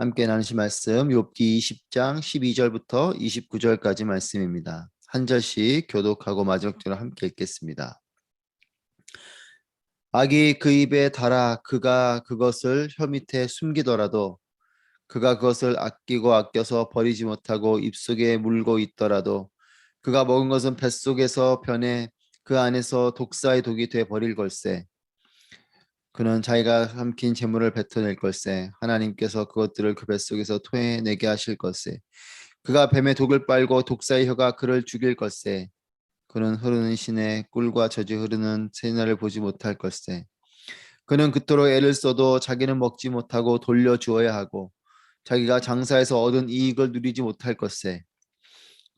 함께 나누실 말씀 욥기 20장 12절부터 29절까지 말씀입니다. 한 절씩 교독하고 마지막 절을 함께 읽겠습니다. 악이 그 입에 달아 그가 그것을 혀 밑에 숨기더라도 그가 그것을 아끼고 아껴서 버리지 못하고 입속에 물고 있더라도 그가 먹은 것은 뱃속에서 변해 그 안에서 독사의 독이 돼 버릴 걸세. 그는 자기가 삼킨 재물을 뱉어낼 걸세. 하나님께서 그것들을 그 뱃속에서 토해내게 하실 걸세. 그가 뱀의 독을 빨고 독사의 혀가 그를 죽일 걸세. 그는 흐르는 시내 꿀과 젖이 흐르는 새날을 보지 못할 걸세. 그는 그토록 애를 써도 자기는 먹지 못하고 돌려주어야 하고 자기가 장사해서 얻은 이익을 누리지 못할 것세.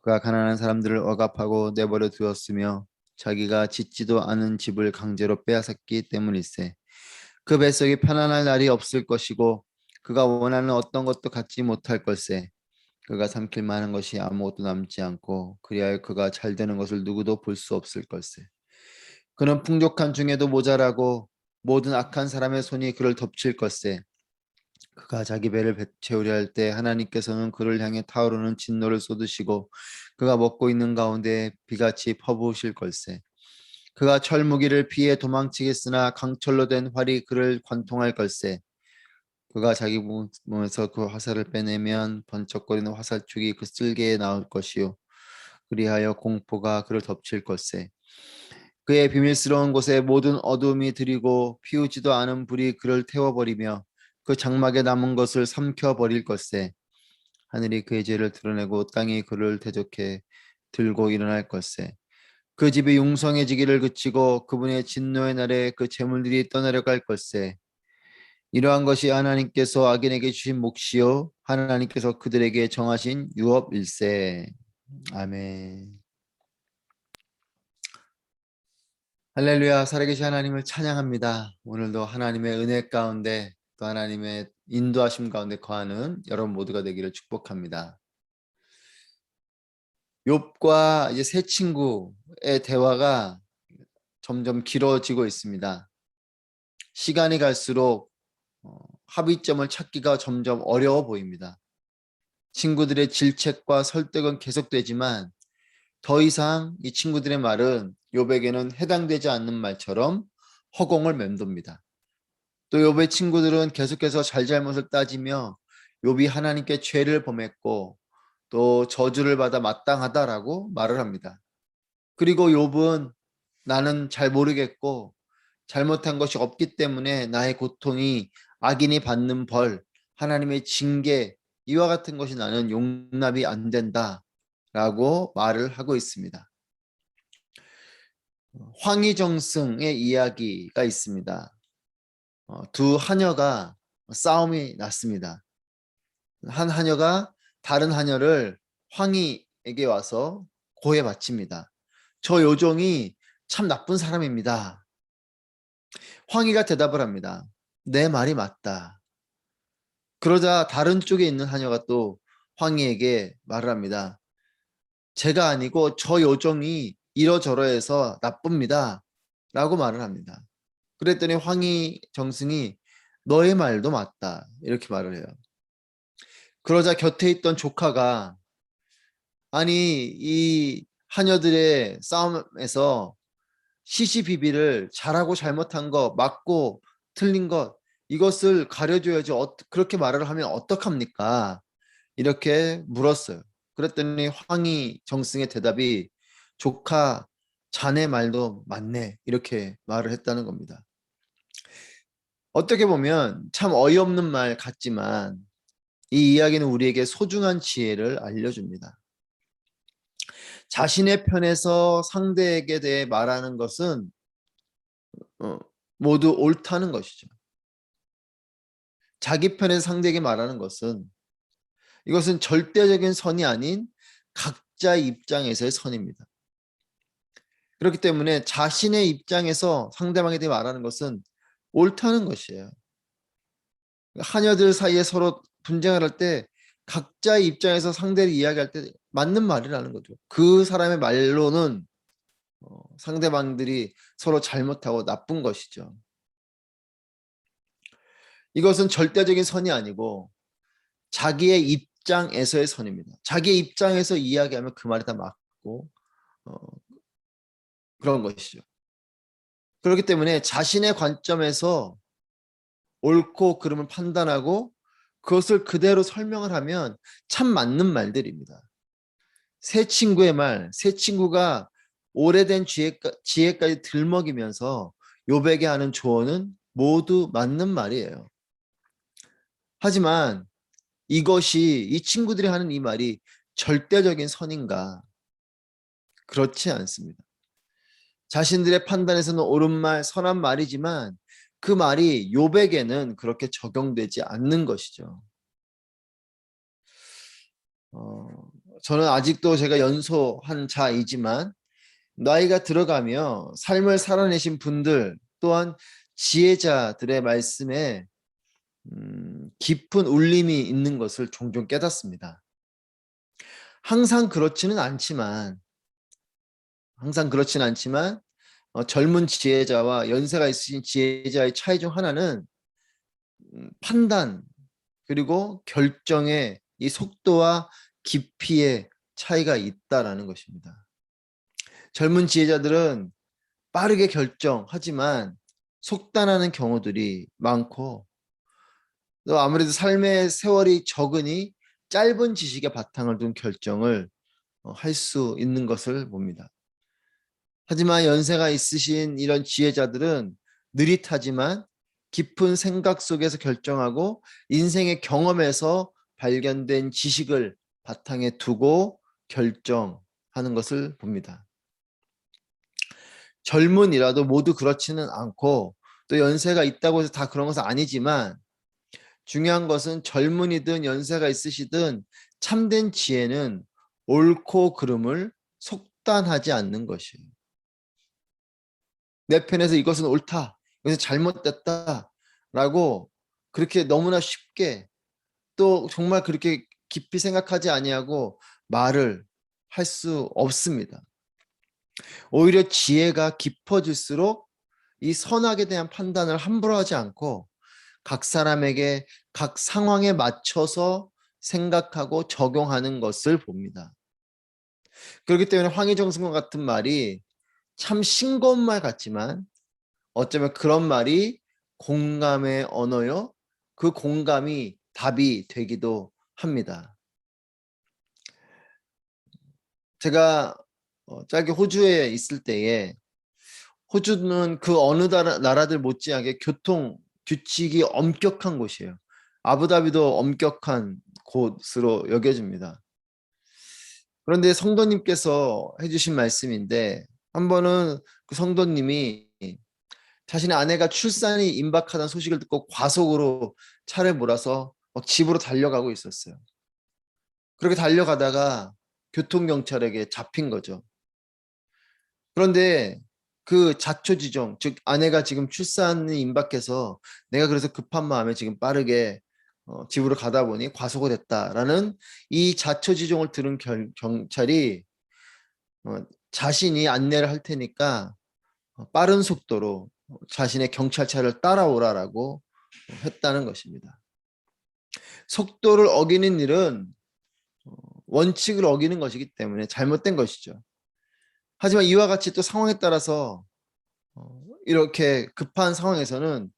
그가 가난한 사람들을 억압하고 내버려 두었으며 자기가 짓지도 않은 집을 강제로 빼앗았기 때문일세. 그 뱃속이 편안할 날이 없을 것이고 그가 원하는 어떤 것도 갖지 못할 걸세. 그가 삼킬 만한 것이 아무것도 남지 않고 그리하여 그가 잘 되는 것을 누구도 볼 수 없을 걸세. 그는 풍족한 중에도 모자라고 모든 악한 사람의 손이 그를 덮칠 걸세. 그가 자기 배를 채우려 할 때 하나님께서는 그를 향해 타오르는 진노를 쏟으시고 그가 먹고 있는 가운데 비같이 퍼부으실 걸세. 그가 철무기를 피해 도망치겠으나 강철로 된 활이 그를 관통할 걸세. 그가 자기 몸에서 그 화살을 빼내면 번쩍거리는 화살촉이 그 쓸개에 나올 것이요 그리하여 공포가 그를 덮칠 걸세. 그의 비밀스러운 곳에 모든 어둠이 들이고 피우지도 않은 불이 그를 태워버리며 그 장막에 남은 것을 삼켜버릴 걸세. 하늘이 그의 죄를 드러내고 땅이 그를 대적해 들고 일어날 걸세. 그 집이 융성해지기를 그치고 그분의 진노의 날에 그 재물들이 떠나려갈 걸세. 이러한 것이 하나님께서 악인에게 주신 몫이요 하나님께서 그들에게 정하신 유업일세. 아멘. 할렐루야. 살아계신 하나님을 찬양합니다. 오늘도 하나님의 은혜 가운데 또 하나님의 인도하심 가운데 거하는 여러분 모두가 되기를 축복합니다. 욥과 이제 세 친구의 대화가 점점 길어지고 있습니다. 시간이 갈수록 합의점을 찾기가 점점 어려워 보입니다. 친구들의 질책과 설득은 계속되지만 더 이상 이 친구들의 말은 욥에게는 해당되지 않는 말처럼 허공을 맴돕니다. 또 욥의 친구들은 계속해서 잘잘못을 따지며 욥이 하나님께 죄를 범했고 또 저주를 받아 마땅하다라고 말을 합니다. 그리고 욥은 나는 잘 모르겠고 잘못한 것이 없기 때문에 나의 고통이 악인이 받는 벌, 하나님의 징계 이와 같은 것이 나는 용납이 안 된다라고 말을 하고 있습니다. 황희정승의 이야기가 있습니다. 두 하녀가 싸움이 났습니다. 한 하녀가 다른 하녀를 황희에게 와서 고해 바칩니다. 저 요종이 참 나쁜 사람입니다. 황희가 대답을 합니다. 내 말이 맞다. 그러자 다른 쪽에 있는 하녀가 또 황희에게 말을 합니다. 제가 아니고 저 요종이 이러저러해서 나쁩니다. 라고 말을 합니다. 그랬더니 황희 정승이 너의 말도 맞다. 이렇게 말을 해요. 그러자 곁에 있던 조카가 아니 이 하녀들의 싸움에서 시시비비를 잘하고 잘못한 거 맞고 틀린 것 이것을 가려줘야지 그렇게 말을 하면 어떡합니까? 이렇게 물었어요. 그랬더니 황희 정승의 대답이 조카 자네 말도 맞네 이렇게 말을 했다는 겁니다. 어떻게 보면 참 어이없는 말 같지만 이 이야기는 우리에게 소중한 지혜를 알려줍니다. 자신의 편에서 상대에게 대해 말하는 것은 모두 옳다는 것이죠. 자기 편에서 상대에게 말하는 것은 이것은 절대적인 선이 아닌 각자의 입장에서의 선입니다. 그렇기 때문에 자신의 입장에서 상대방에 대해 말하는 것은 옳다는 것이에요. 하녀들 사이에 서로 분쟁을 할 때 각자의 입장에서 상대를 이야기할 때 맞는 말이라는 거죠. 그 사람의 말로는 상대방들이 서로 잘못하고 나쁜 것이죠. 이것은 절대적인 선이 아니고 자기의 입장에서의 선입니다. 자기의 입장에서 이야기하면 그 말이 다 맞고 어, 그런 것이죠. 그렇기 때문에 자신의 관점에서 옳고 그름을 판단하고 그것을 그대로 설명을 하면 참 맞는 말들입니다. 새 친구의 말, 새 친구가 오래된 지혜까지 들먹이면서 요백에 하는 조언은 모두 맞는 말이에요. 하지만 이것이 이 친구들이 하는 이 말이 절대적인 선인가? 그렇지 않습니다. 자신들의 판단에서는 옳은 말, 선한 말이지만 그 말이 요백에는 그렇게 적용되지 않는 것이죠. 어, 저는 아직도 제가 연소한 자이지만 나이가 들어가며 삶을 살아내신 분들 또한 지혜자들의 말씀에 깊은 울림이 있는 것을 종종 깨닫습니다. 항상 그렇지는 않지만 젊은 지혜자와 연세가 있으신 지혜자의 차이 중 하나는 판단 그리고 결정의 이 속도와 깊이의 차이가 있다라는 것입니다. 젊은 지혜자들은 빠르게 결정하지만 속단하는 경우들이 많고 또 아무래도 삶의 세월이 적으니 짧은 지식의 바탕을 둔 결정을 할 수 있는 것을 봅니다. 하지만 연세가 있으신 이런 지혜자들은 느릿하지만 깊은 생각 속에서 결정하고 인생의 경험에서 발견된 지식을 바탕에 두고 결정하는 것을 봅니다. 젊은이라도 모두 그렇지는 않고 또 연세가 있다고 해서 다 그런 것은 아니지만 중요한 것은 젊은이든 연세가 있으시든 참된 지혜는 옳고 그름을 속단하지 않는 것이에요. 내 편에서 이것은 옳다, 이것은 잘못됐다 라고 그렇게 너무나 쉽게 또 정말 그렇게 깊이 생각하지 아니하고 말을 할 수 없습니다. 오히려 지혜가 깊어질수록 이 선악에 대한 판단을 함부로 하지 않고 각 사람에게 각 상황에 맞춰서 생각하고 적용하는 것을 봅니다. 그렇기 때문에 황희정승과 같은 말이 참 싱거운 말 같지만 어쩌면 그런 말이 공감의 언어요. 그 공감이 답이 되기도 합니다. 제가 짧게 호주에 있을 때에 호주는 그 어느 나라들 못지않게 교통 규칙이 엄격한 곳이에요. 아부다비도 엄격한 곳으로 여겨집니다. 그런데 성도님께서 해주신 말씀인데 한 번은 그 성도님이 자신의 아내가 출산이 임박하다는 소식을 듣고 과속으로 차를 몰아서 막 집으로 달려가고 있었어요. 그렇게 달려가다가 교통경찰에게 잡힌 거죠. 그런데 그 자초지종, 즉 아내가 지금 출산이 임박해서 내가 그래서 급한 마음에 지금 빠르게 집으로 가다 보니 과속을 했다라는 이 자초지종을 들은 경찰이 자신이 안내를 할 테니까 빠른 속도로 자신의 경찰차를 따라오라라고 했다는 것입니다. 속도를 어기는 일은 원칙을 어기는 것이기 때문에 잘못된 것이죠. 하지만 이와 같이 또 상황에 따라서 이렇게 급한 상황에서는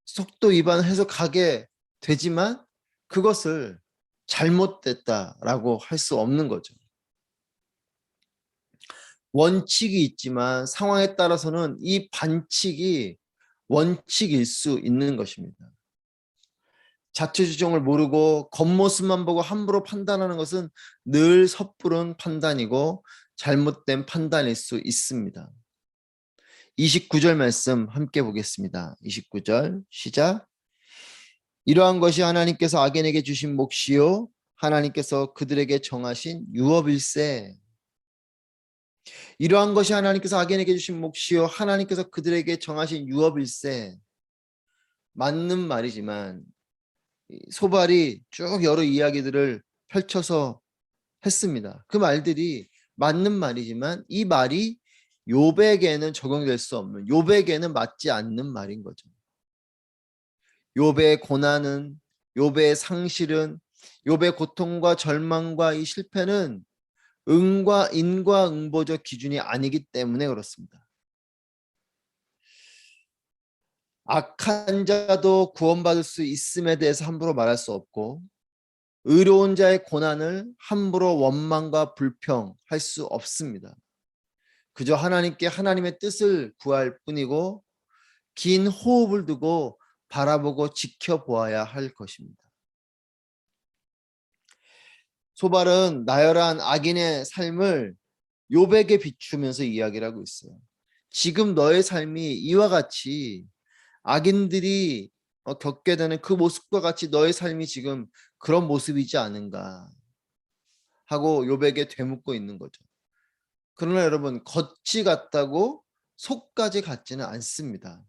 속도 위반해서 가게 되지만 그것을 잘못됐다라고 할 수 없는 거죠. 원칙이 있지만 상황에 따라서는 이 반칙이 원칙일 수 있는 것입니다. 자초지종을 모르고 겉모습만 보고 함부로 판단하는 것은 늘 섣부른 판단이고 잘못된 판단일 수 있습니다. 29절 말씀 함께 보겠습니다. 29절 시작. 이러한 것이 하나님께서 악인에게 주신 몫이요 하나님께서 그들에게 정하신 유업일세. 이러한 것이 하나님께서 악인에게 주신 몫이요 하나님께서 그들에게 정하신 유업일세. 맞는 말이지만 소발이 쭉 여러 이야기들을 펼쳐서 했습니다. 그 말들이 맞는 말이지만 이 말이 욥에게는 적용될 수 없는, 욥에게는 맞지 않는 말인 거죠. 욥의 고난은, 욥의 상실은 욥의 고통과 절망과 이 실패는 인과응보적 기준이 아니기 때문에 그렇습니다. 악한 자도 구원받을 수 있음에 대해서 함부로 말할 수 없고, 의로운 자의 고난을 함부로 원망과 불평할 수 없습니다. 그저 하나님께 하나님의 뜻을 구할 뿐이고, 긴 호흡을 두고 바라보고 지켜보아야 할 것입니다. 소발은 나열한 악인의 삶을 욥에게 비추면서 이야기를 하고 있어요. 지금 너의 삶이 이와 같이 악인들이 겪게 되는 그 모습과 같이 너의 삶이 지금 그런 모습이지 않은가 하고 욥에게 되묻고 있는 거죠. 그러나 여러분, 겉이 같다고 속까지 같지는 않습니다.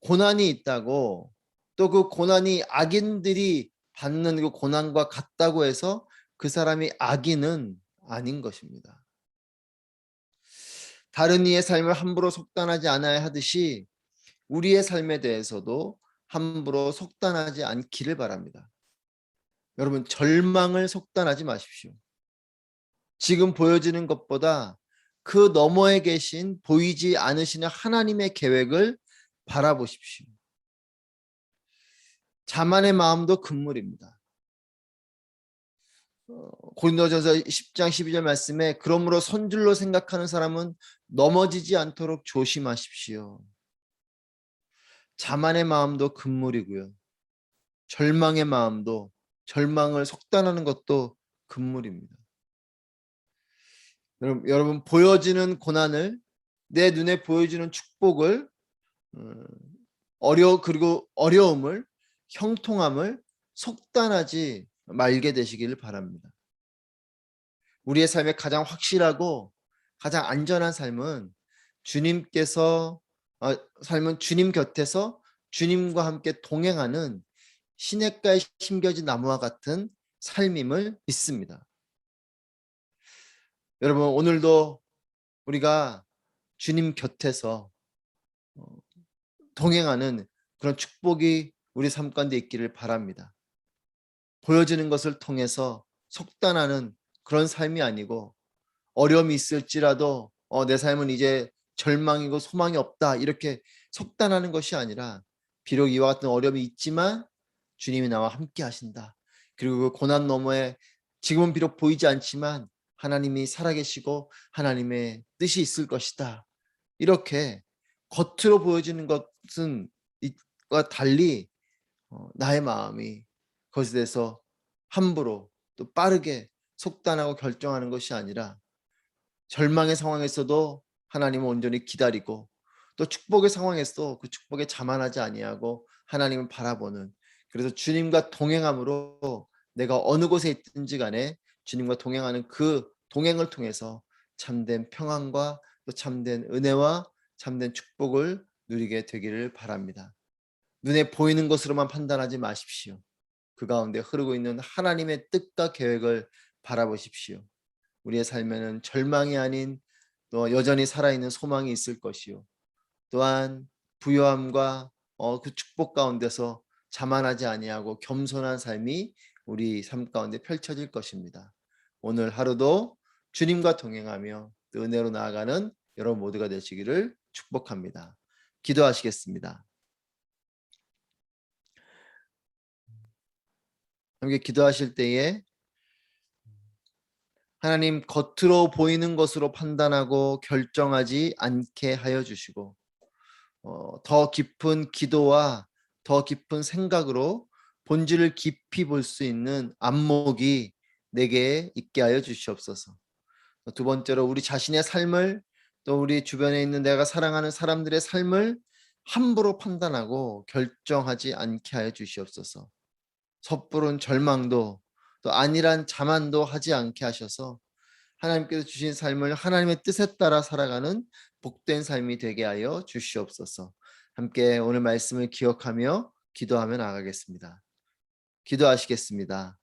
고난이 있다고, 또 그 고난이 악인들이 받는 그 고난과 같다고 해서 그 사람이 악인은 아닌 것입니다. 다른 이의 삶을 함부로 속단하지 않아야 하듯이 우리의 삶에 대해서도 함부로 속단하지 않기를 바랍니다. 여러분, 절망을 속단하지 마십시오. 지금 보여지는 것보다 그 너머에 계신 보이지 않으시는 하나님의 계획을 바라보십시오. 자만의 마음도 금물입니다. 고린도전서 10장 12절 말씀에 그러므로 선줄로 생각하는 사람은 넘어지지 않도록 조심하십시오. 자만의 마음도 금물이고요. 절망의 마음도, 절망을 속단하는 것도 금물입니다. 여러분, 보여지는 고난을, 내 눈에 보여지는 축복을, 그리고 어려움을, 형통함을 속단하지 말게 되시기를 바랍니다. 우리의 삶의 가장 확실하고 가장 안전한 삶은 삶은 주님 곁에서 주님과 함께 동행하는 시냇가에 심겨진 나무와 같은 삶임을 믿습니다. 여러분, 오늘도 우리가 주님 곁에서 동행하는 그런 축복이 우리 삶 가운데 있기를 바랍니다. 보여지는 것을 통해서 속단하는 그런 삶이 아니고, 어려움이 있을지라도 내 삶은 이제 절망이고 소망이 없다 이렇게 속단하는 것이 아니라, 비록 이와 같은 어려움이 있지만 주님이 나와 함께 하신다. 그리고 그 고난 너머에 지금은 비록 보이지 않지만 하나님이 살아계시고 하나님의 뜻이 있을 것이다. 이렇게 겉으로 보여지는 것은 이와 달리 나의 마음이 그것에 대해서 함부로 또 빠르게 속단하고 결정하는 것이 아니라, 절망의 상황에서도 하나님을 온전히 기다리고, 또 축복의 상황에서도 그 축복에 자만하지 아니하고 하나님을 바라보는, 그래서 주님과 동행함으로 내가 어느 곳에 있든지 간에 주님과 동행하는 그 동행을 통해서 참된 평안과 또 참된 은혜와 참된 축복을 누리게 되기를 바랍니다. 눈에 보이는 것으로만 판단하지 마십시오. 그 가운데 흐르고 있는 하나님의 뜻과 계획을 바라보십시오. 우리의 삶에는 절망이 아닌 또 여전히 살아있는 소망이 있을 것이요, 또한 부요함과 그 축복 가운데서 자만하지 아니하고 겸손한 삶이 우리 삶 가운데 펼쳐질 것입니다. 오늘 하루도 주님과 동행하며 또 은혜로 나아가는 여러분 모두가 되시기를 축복합니다. 기도하시겠습니다. 함께 기도하실 때에 하나님, 겉으로 보이는 것으로 판단하고 결정하지 않게 하여 주시고, 더 깊은 기도와 더 깊은 생각으로 본질을 깊이 볼 수 있는 안목이 내게 있게 하여 주시옵소서. 두 번째로 우리 자신의 삶을, 또 우리 주변에 있는 내가 사랑하는 사람들의 삶을 함부로 판단하고 결정하지 않게 하여 주시옵소서. 섣부른 절망도 또 안일한 자만도 하지 않게 하셔서 하나님께서 주신 삶을 하나님의 뜻에 따라 살아가는 복된 삶이 되게 하여 주시옵소서. 함께 오늘 말씀을 기억하며 기도하며 나가겠습니다. 기도하시겠습니다.